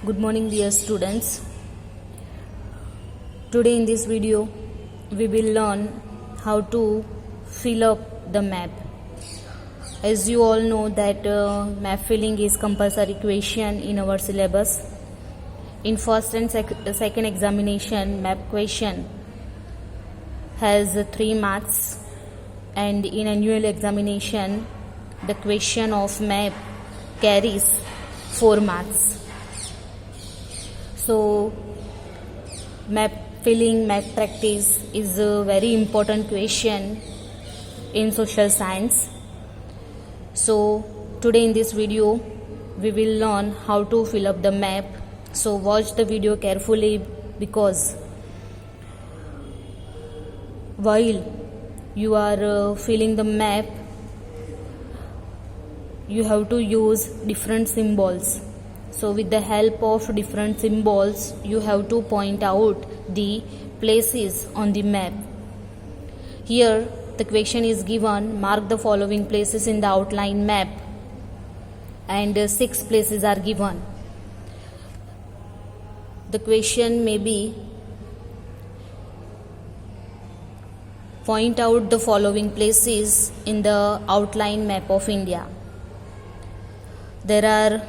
Good morning, dear students. Today in this video we will learn how to fill up the map. As you all know that map filling is compulsory question in our syllabus. In first and second examination, map question has 3 marks, and in annual examination the question of map carries 4 marks. So map filling, map practice is a very important question in social science. So today in this video we will learn how to fill up the map. So watch the video carefully, because while you are filling the map, you have to use different symbols. So with the help of different symbols, you have to point out the places on the map. Here the question is given: mark the following places in the outline map, and 6 places are given. The question may be: point out the following places in the outline map of India. There are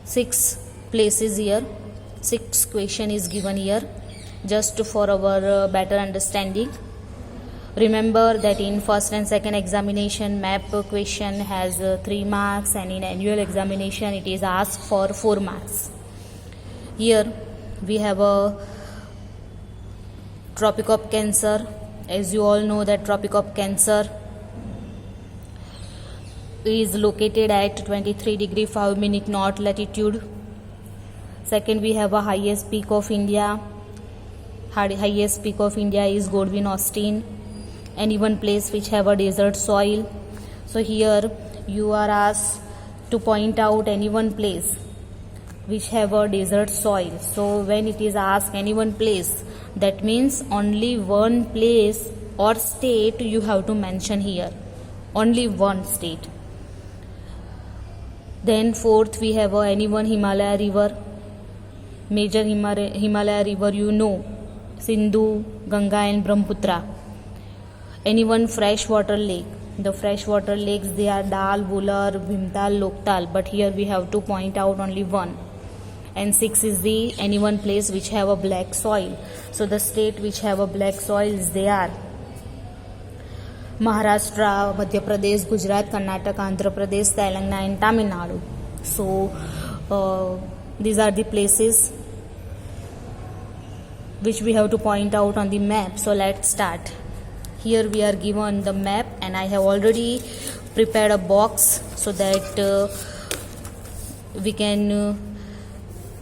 6 places here. 6 question is given here, just for our better understanding. Remember that in first and second examination map question has 3 marks, and in annual examination it is asked for 4 marks. Here we have a Tropic of Cancer. As you all know that Tropic of Cancer is located at 23 degree 5 minute north latitude. Second, we have a highest peak of India. Highest peak of India is Godwin Austen. Any one place which have a desert soil. So here you are asked to point out any one place which have a desert soil. So when it is asked any one place, that means only one place or state you have to mention here. Only one state. Then fourth, we have any one Himalaya river. Major Himalaya river you know: Sindhu, Ganga and Brahmaputra. Any one freshwater lake. The freshwater lakes, they are Dal, Vular, Bhimtal, Loktal, but here we have to point out only one. And 6 is the any one place which have a black soil. So the state which have a black soil is they are Maharashtra, Madhya Pradesh, Gujarat, Karnataka, Andhra Pradesh, Telangana and Tamil Nadu. So these are the places which we have to point out on the map. So let's start. Here we are given the map, and I have already prepared a box so that we can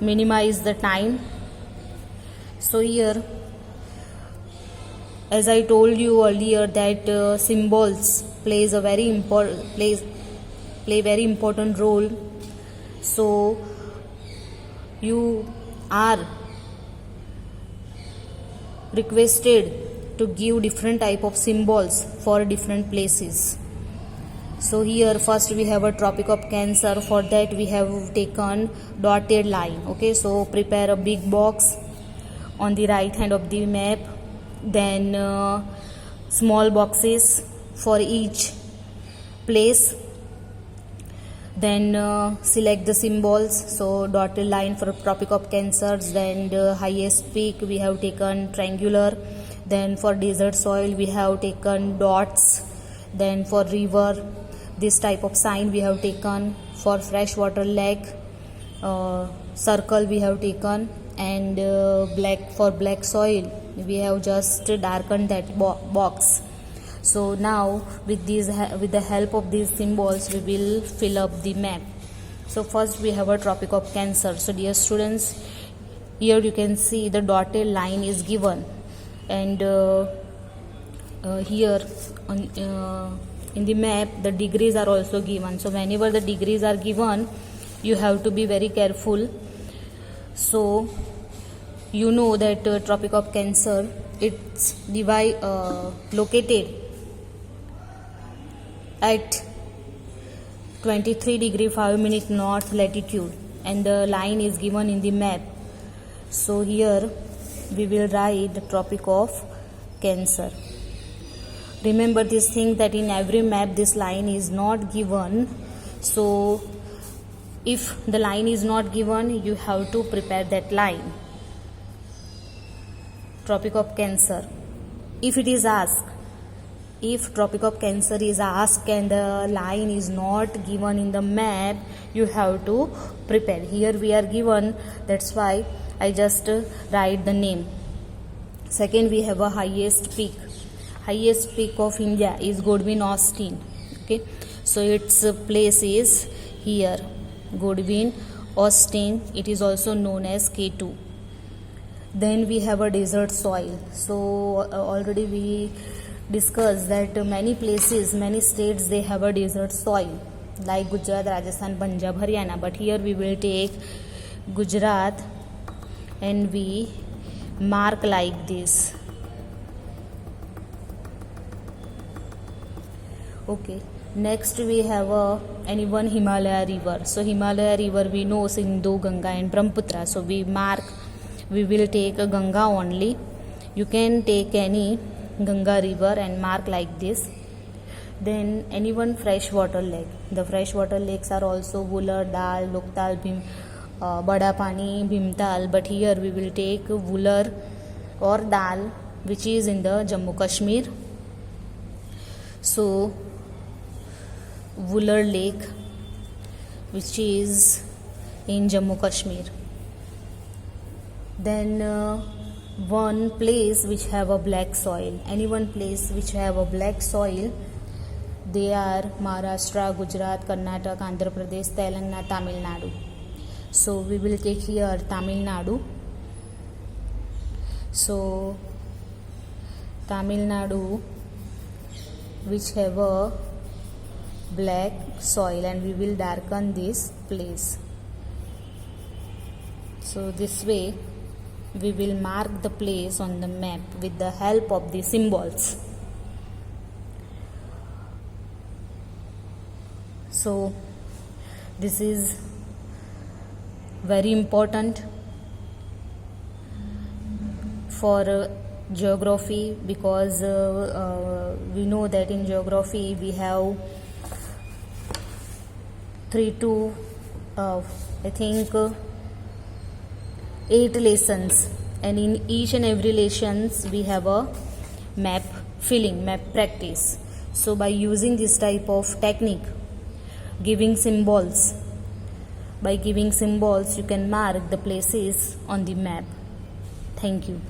minimize the time. So here, as I told you earlier, that symbols play very important role. So you are requested to give different type of symbols for different places. So here first we have a Tropic of Cancer. For that we have taken dotted line. Okay, so prepare a big box on the right hand of the map, then small boxes for each place. Then select the symbols. So dotted line for Tropic of Cancer. Then the highest peak we have taken triangular. Then for desert soil we have taken dots. Then for river, this type of sign we have taken. For freshwater lake, circle we have taken. And for black soil we have just darkened that box. So now with the help of these symbols we will fill up the map. So first we have a Tropic of Cancer. So dear students, here you can see the dotted line is given, and here in the map the degrees are also given. So whenever the degrees are given, you have to be very careful. So you know that Tropic of Cancer, it's located at 23 degree 5 minute north latitude. and the line is given in the map. So here we will write the Tropic of Cancer. Remember this thing that in every map this line is not given. So if the line is not given, you have to prepare that line. Tropic of Cancer. If it is asked, if Tropic of Cancer is asked and the line is not given in the map, you have to prepare. Here we are given, that's why I just write the name. Second, we have a highest peak. Highest peak of India is Godwin Austen. Okay, so its place is here, Godwin Austen. It is also known as K2. Then we have a desert soil. So already we discussed that many places, many states, they have a desert soil like Gujarat, Rajasthan, Punjab, Haryana. But here we will take Gujarat and we mark like this. Okay, next we have one Himalaya river. So Himalaya river we know Sindhu, Ganga and Brahmaputra. So we will take a Ganga only. You can take any Ganga river and mark like this. Then one freshwater lake. The freshwater lakes are also Vular, Dal, Loktal, Bada Pani, Bhimtal. But here we will take Vular or Dal, which is in the Jammu Kashmir. So Vular Lake, which is in Jammu Kashmir. Then one place which have a black soil. Any one place which have a black soil, they are Maharashtra, Gujarat, Karnataka, Andhra Pradesh, Telangana, Tamil Nadu. So we will take here Tamil Nadu. So Tamil Nadu, which have a black soil, and we will darken this place. So this way we will mark the place on the map with the help of the symbols. So this is very important for geography, because we know that in geography we have 8 lessons, and in each and every lessons we have a map filling, map practice. So by using this type of technique, giving symbols, you can mark the places on the map. Thank you.